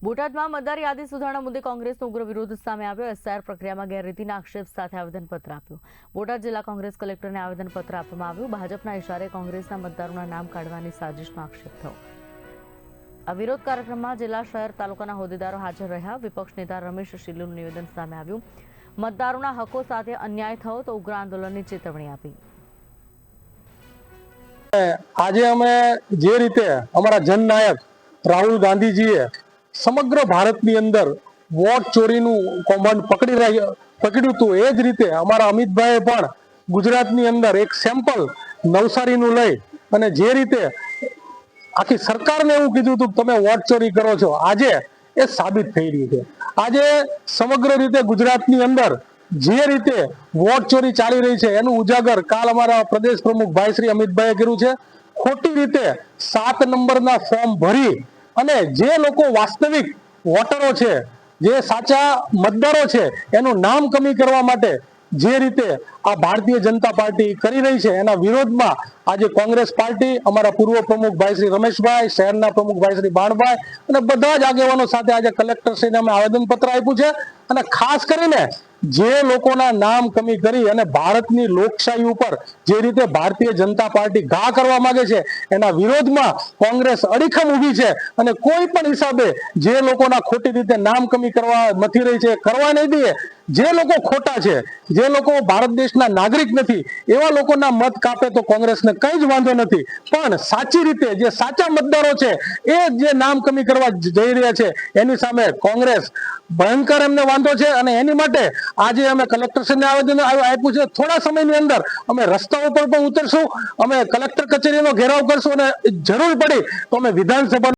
બોટાદમાં મતદાર યાદી સુધારણા મુદ્દે કોંગ્રેસનો ઉગ્ર વિરોધ સામે આવ્યો। એસઆઈઆર પ્રક્રિયામાં ગેરરીતિના આક્ષેપ સાથે આવેદનપત્ર આપ્યું। બોટાદ જિલ્લા કોંગ્રેસ કલેક્ટરને આવેદનપત્ર આપવામાં આવ્યું। ભાજપના ઇશારે કોંગ્રેસના મતદારોના નામ કાઢવાની સાજિશનો આક્ષેપ થયો। આ વિરોધ કાર્યક્રમમાં જિલ્લા શહેર તાલુકાના હોદ્દેદારો હાજર રહ્યા। વિપક્ષ નેતા રમેશ શિલ્લુનું નિવેદન સામે આવ્યું। મતદારોના હકો સાથે અન્યાય થયો તો ઉગ્ર આંદોલનની ચેતવણી આપી। આજે અમે જે રીતે અમારા જનનાયક રાહુલ ગાંધીજીએ સમગ્ર ભારતની અંદર વોટ ચોરીનું કૌભાંડ પકડ્યું હતું, એ જ રીતે અમારા અમિતભાઈએ પણ ગુજરાતની અંદર એક સેમ્પલ નવસારીનું લઈ અને જે રીતે આખી સરકારને એવું કીધું હતું કે તમે વોટ ચોરી કરો છો, આજે એ સાબિત થઈ રહ્યું છે। આજે સમગ્ર રીતે ગુજરાતની અંદર જે રીતે વોટ ચોરી ચાલી રહી છે એનું ઉજાગર કાલ અમારા પ્રદેશ પ્રમુખ ભાઈ શ્રી અમિતભાઈએ કર્યું છે। ખોટી રીતે 7 નંબરના ફોર્મ ભરી અને જે લોકો વાસ્તવિક વોટરો છે, જે સાચા મતદારો છે, એનું નામ કમી કરવા માટે જે રીતે આ ભારતીય જનતા પાર્ટી કરી રહી છે એના વિરોધમાં આજે કોંગ્રેસ પાર્ટી, અમારા પૂર્વ પ્રમુખ ભાઈ શ્રી રમેશભાઈ, શહેરના પ્રમુખ ભાઈ શ્રી બાણભાઈ અને બધા જ આગેવાનો સાથે આજે કલેક્ટરશ્રીને અમે આવેદનપત્ર આપ્યું છે। અને ખાસ કરીને જે લોકોના નામ કમી કરી અને ભારતની લોકશાહી ઉપર જે રીતે ભારતીય જનતા પાર્ટી ઘા કરવા માંગે છે એના વિરોધમાં કોંગ્રેસ અડીખમ ઊભી છે અને કોઈ પણ હિસાબે જે લોકોના ખોટી રીતે નામ કમી કરવા મથી રહી છે કરવા નહીં દઈએ। જે લોકો ખોટા છે, જે લોકો ભારત દેશના નાગરિક નથી, એવા લોકોના મત કાપે તો કોંગ્રેસને કંઈ જ વાંધો નથી, પણ સાચી રીતે જે સાચા મતદારો છે એ જે નામ કમી કરવા જઈ રહ્યા છે એની સામે કોંગ્રેસ ભયંકર એમને વાંધો છે અને એની માટે આજે અમે કલેક્ટરશ્રીને આવેદન આપ્યું છે। થોડા સમયની અંદર અમે રસ્તાઓ પર પણ ઉતરશું, અમે કલેક્ટર કચેરીનો ઘેરાવ કરશું અને જરૂર પડી તો અમે વિધાનસભા